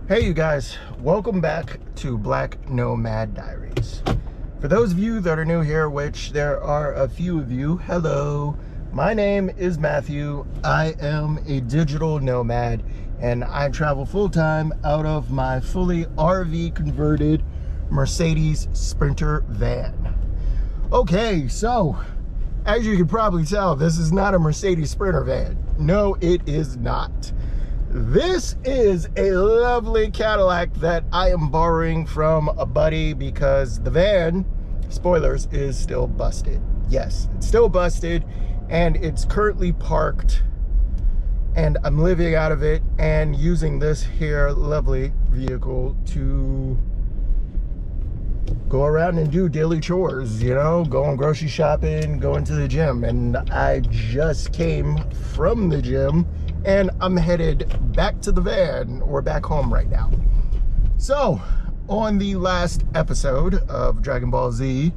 Hey you guys, welcome back to Black Nomad Diaries. For those of you that are new here, which there are a few of you, hello. My name is Matthew. I am a digital nomad and I travel full-time out of my fully RV converted Mercedes Sprinter van. Okay, so as you can probably tell, this is not a Mercedes Sprinter van. No, it is not. This is a lovely Cadillac that I am borrowing from a buddy because the van, spoilers, is still busted. Yes, it's still busted and it's currently parked and I'm living out of it and using this here lovely vehicle to go around and do daily chores, you know, going grocery shopping, going to the gym. And I just came from the gym and I'm headed back to the van or back home right now. So on the last episode of Dragon Ball Z,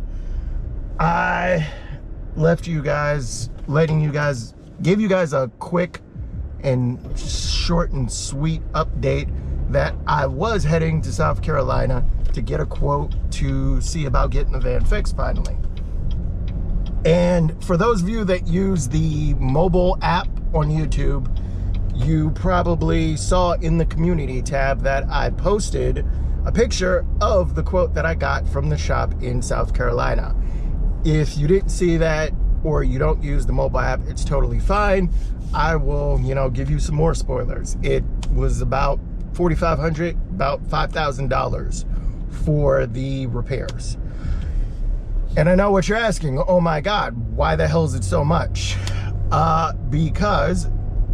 I gave you guys a quick and short and sweet update that I was heading to South Carolina to get a quote to see about getting the van fixed finally. And for those of you that use the mobile app on YouTube, you probably saw in the community tab that I posted a picture of the quote that I got from the shop in South Carolina. If you didn't see that or you don't use the mobile app, it's totally fine. I will, give you some more spoilers. It was about $4,500, about $5,000 for the repairs. And I know what you're asking. Oh my God, why the hell is it so much? Because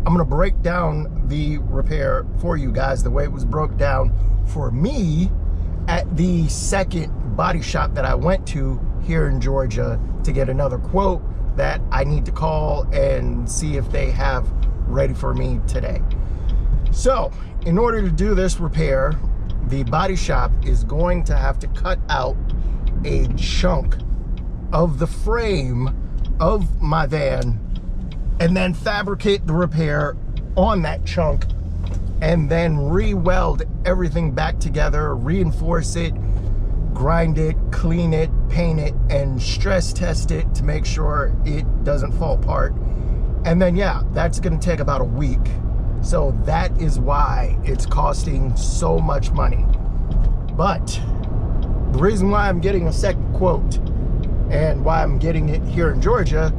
I'm gonna break down the repair for you guys the way it was broke down for me at the second body shop that I went to here in Georgia to get another quote that I need to call and see if they have ready for me today. So in order to do this repair, the body shop is going to have to cut out a chunk of the frame of my van and then fabricate the repair on that chunk and then re-weld everything back together, reinforce it, grind it, clean it, paint it, and stress test it to make sure it doesn't fall apart. And then yeah, that's gonna take about a week. So that is why it's costing so much money. But the reason why I'm getting a second quote and why I'm getting it here in Georgia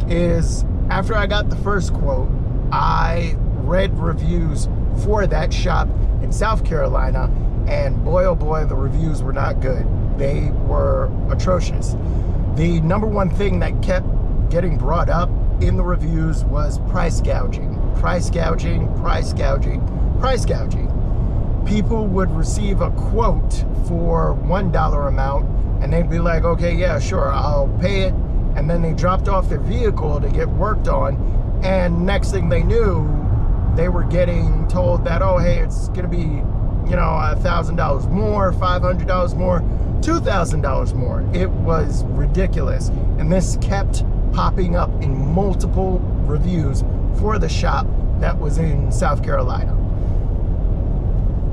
is after I got the first quote, I read reviews for that shop in South Carolina, and boy, oh boy, the reviews were not good. They were atrocious. The number one thing that kept getting brought up in the reviews was price gouging. Price gouging, price gouging, price gouging. People would receive a quote for $1 amount and they'd be like, okay, yeah, sure, I'll pay it. And then they dropped off their vehicle to get worked on. And next thing they knew, they were getting told that, oh, hey, it's gonna be, $1,000 more, $500 more, $2,000 more. It was ridiculous. And this kept popping up in multiple reviews for the shop that was in South Carolina.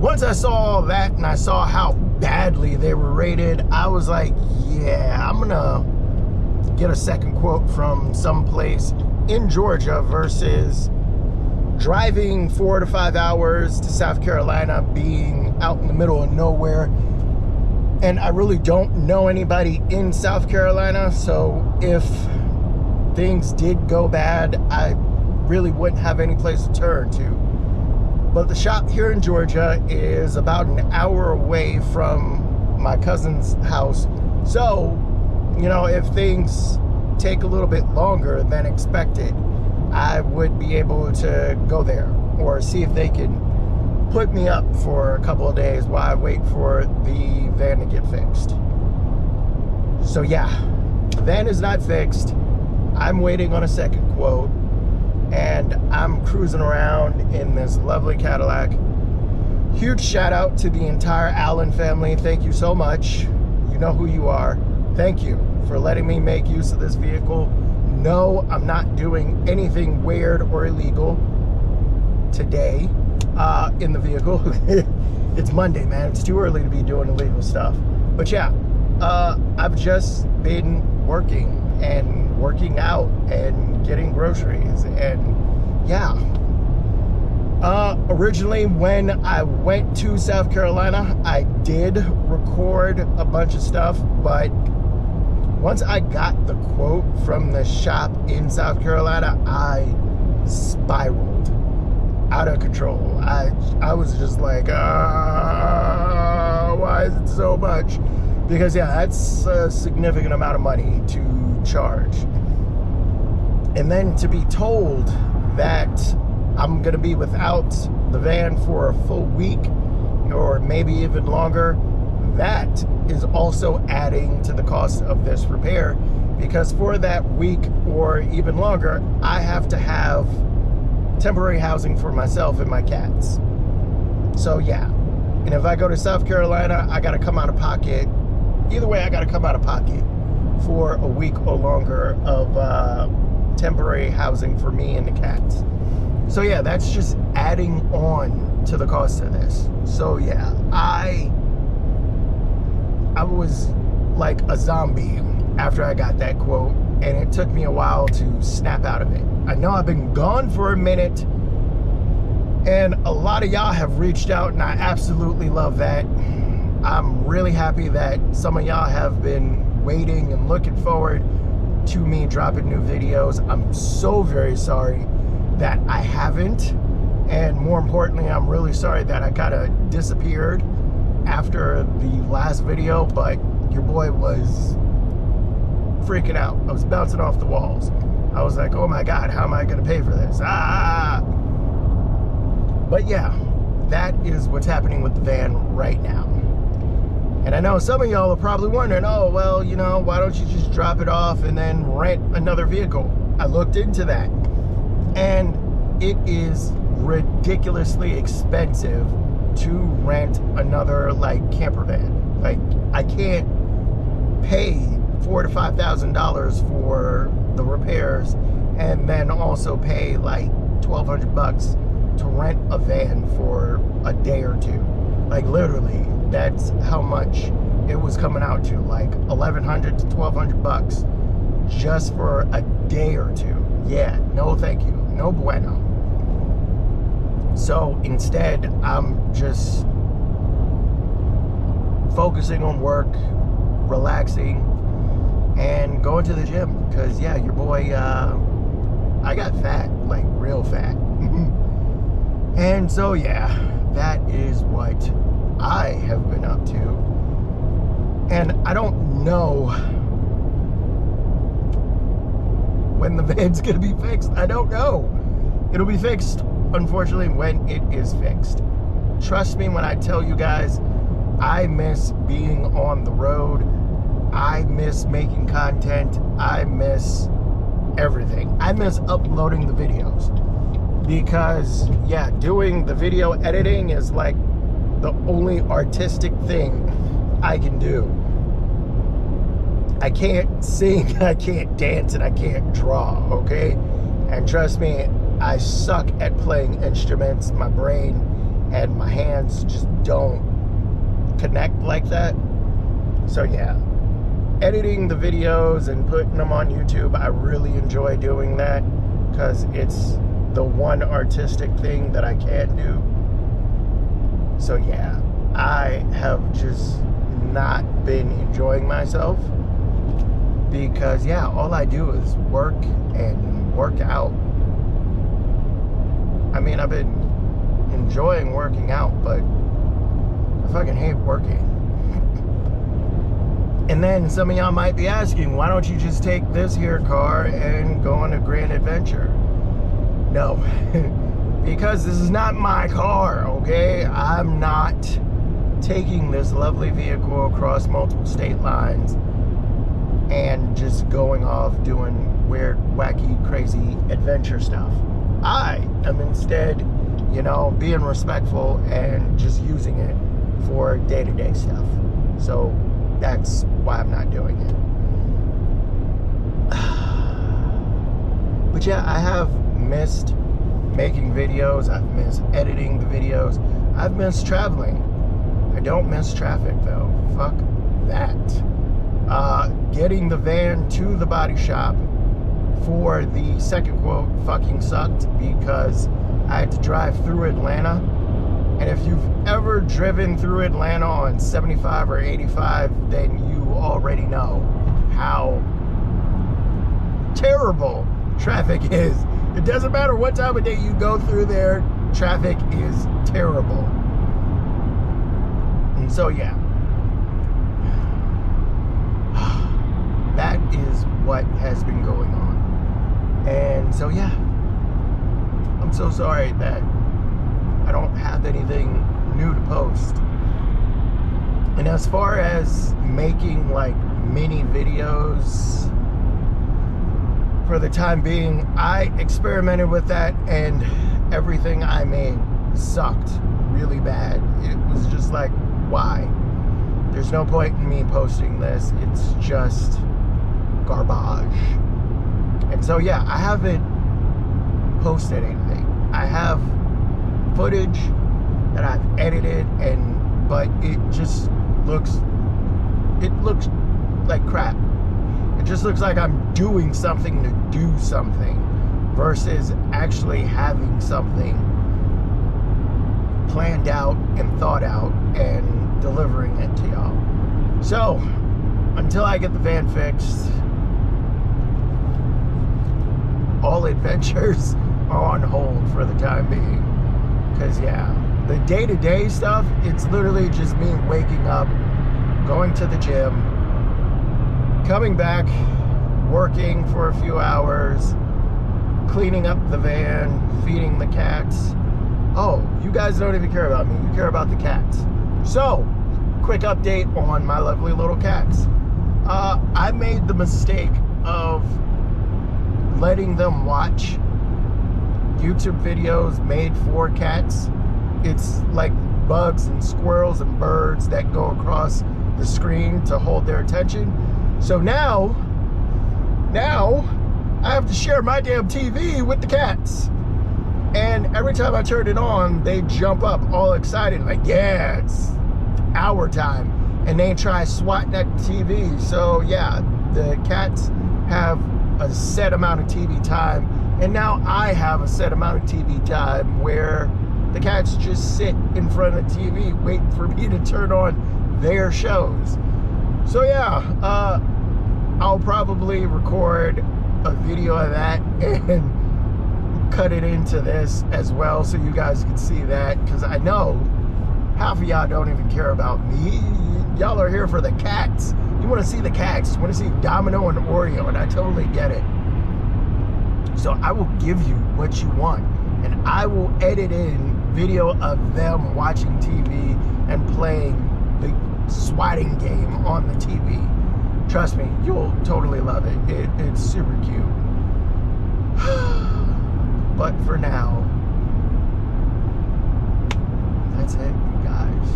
Once I saw that and I saw how badly they were rated, I was like, yeah, I'm gonna get a second quote from someplace in Georgia versus driving 4 to 5 hours to South Carolina, being out in the middle of nowhere. And I really don't know anybody in South Carolina, so if things did go bad, I really wouldn't have any place to turn to. But the shop here in Georgia is about an hour away from my cousin's house. So, if things take a little bit longer than expected, I would be able to go there or see if they can put me up for a couple of days while I wait for the van to get fixed. So yeah, the van is not fixed. I'm waiting on a second quote and I'm cruising around in this lovely Cadillac. Huge shout out to the entire Allen family. Thank you so much. You know who you are. Thank you for letting me make use of this vehicle. No, I'm not doing anything weird or illegal today in the vehicle. It's Monday, man. It's too early to be doing illegal stuff. But yeah, I've just been working and working out and getting groceries. And yeah, originally when I went to South Carolina, I did record a bunch of stuff, but once I got the quote from the shop in South Carolina, I spiraled out of control. I was just like, why is it so much? Because yeah, that's a significant amount of money to charge. And then to be told that I'm gonna be without the van for a full week, or maybe even longer, that is also adding to the cost of this repair, because for that week or even longer, I have to have temporary housing for myself and my cats. So yeah, and if I go to South Carolina, I gotta come out of pocket. Either way, I gotta come out of pocket for a week or longer of temporary housing for me and the cats. So yeah, that's just adding on to the cost of this. So yeah, I was like a zombie after I got that quote, and it took me a while to snap out of it. I know I've been gone for a minute, and a lot of y'all have reached out, and I absolutely love that. I'm really happy that some of y'all have been waiting and looking forward to me dropping new videos. I'm so very sorry that I haven't, and more importantly, I'm really sorry that I kind of disappeared after the last video, but your boy was freaking out. I was bouncing off the walls. I was like, oh my God, how am I gonna pay for this? But yeah, that is what's happening with the van right now. And I know some of y'all are probably wondering, oh, well, you know, why don't you just drop it off and then rent another vehicle? I looked into that, and it is ridiculously expensive to rent another like camper van. Like, I can't pay $4,000 to $5,000 for the repairs and then also pay like $1,200 to rent a van for a day or two. Like, literally, that's how much it was coming out to, like $1,100 to $1,200 just for a day or two. Yeah, no thank you, no bueno. So instead, I'm just focusing on work, relaxing, and going to the gym. Because yeah, your boy, I got fat, like real fat. And so yeah, that is what I have been up to. And I don't know when the van's gonna be fixed. I don't know. It'll be fixed, unfortunately, when it is fixed. Trust me when I tell you guys, I miss being on the road. I miss making content. I miss everything. I miss uploading the videos. Because, yeah, doing the video editing is like the only artistic thing I can do. I can't sing, I can't dance, and I can't draw, okay? And trust me, I suck at playing instruments. My brain and my hands just don't connect like that. So yeah, editing the videos and putting them on YouTube, I really enjoy doing that because it's the one artistic thing that I can do. So yeah, I have just not been enjoying myself because yeah, all I do is work and work out. I mean, I've been enjoying working out, but I fucking hate working. And then some of y'all might be asking, why don't you just take this here car and go on a grand adventure? No, because this is not my car, okay? I'm not taking this lovely vehicle across multiple state lines and just going off doing weird, wacky, crazy adventure stuff. I am instead, you know, being respectful and just using it for day-to-day stuff. So that's why I'm not doing it. But yeah, I have missed making videos. I've missed editing the videos. I've missed traveling. I don't miss traffic though. Fuck that. Getting the van to the body shop for the second quote fucking sucked because I had to drive through Atlanta. And if you've ever driven through Atlanta on 75 or 85, then you already know how terrible traffic is. It doesn't matter what time of day you go through there, traffic is terrible. And so, yeah. That is what has been going on. And so, yeah. I'm so sorry that I don't have anything new to post. And as far as making like mini videos, for the time being, I experimented with that and everything I made sucked really bad. It was just like, why? There's no point in me posting this. It's just garbage. And so, yeah, I haven't posted anything. I have footage that I've edited, but it just looks like crap. It just looks like I'm doing something to do something versus actually having something planned out and thought out and delivering it to y'all. So, until I get the van fixed, all adventures are on hold for the time being. Because, yeah, the day-to-day stuff, it's literally just me waking up, going to the gym, coming back, working for a few hours, cleaning up the van, feeding the cats. Oh, you guys don't even care about me. You care about the cats. So, quick update on my lovely little cats. I made the mistake of letting them watch YouTube videos made for cats. It's like bugs and squirrels and birds that go across the screen to hold their attention. So now I have to share my damn TV with the cats. And every time I turn it on, they jump up all excited, like, yeah, it's our time. And they try swatting at the TV. So yeah, the cats have a set amount of TV time. And now I have a set amount of TV time where the cats just sit in front of the TV waiting for me to turn on their shows. So yeah, I'll probably record a video of that and cut it into this as well so you guys can see that, because I know half of y'all don't even care about me. Y'all are here for the cats. You want to see the cats. You want to see Domino and Oreo, and I totally get it. So I will give you what you want, and I will edit in video of them watching TV and playing the swatting game on the TV. Trust me, you'll totally love it. It's super cute. But for now, that's it, you guys.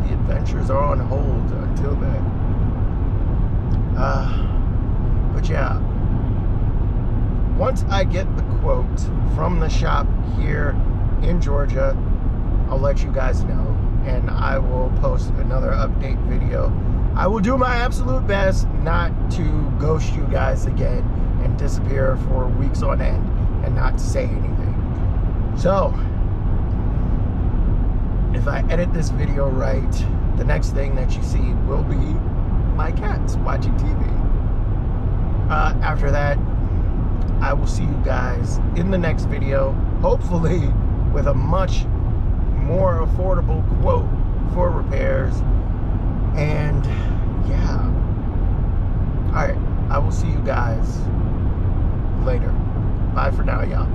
The adventures are on hold until then. But yeah, once I get the quote from the shop here in Georgia, I'll let you guys know, and I will post another update video. I will do my absolute best not to ghost you guys again and disappear for weeks on end and not say anything. So, if I edit this video right, the next thing that you see will be my cats watching TV. After that, I will see you guys in the next video, hopefully with a much more affordable quote for repairs. And yeah, all right, I will see you guys later. Bye for now, y'all.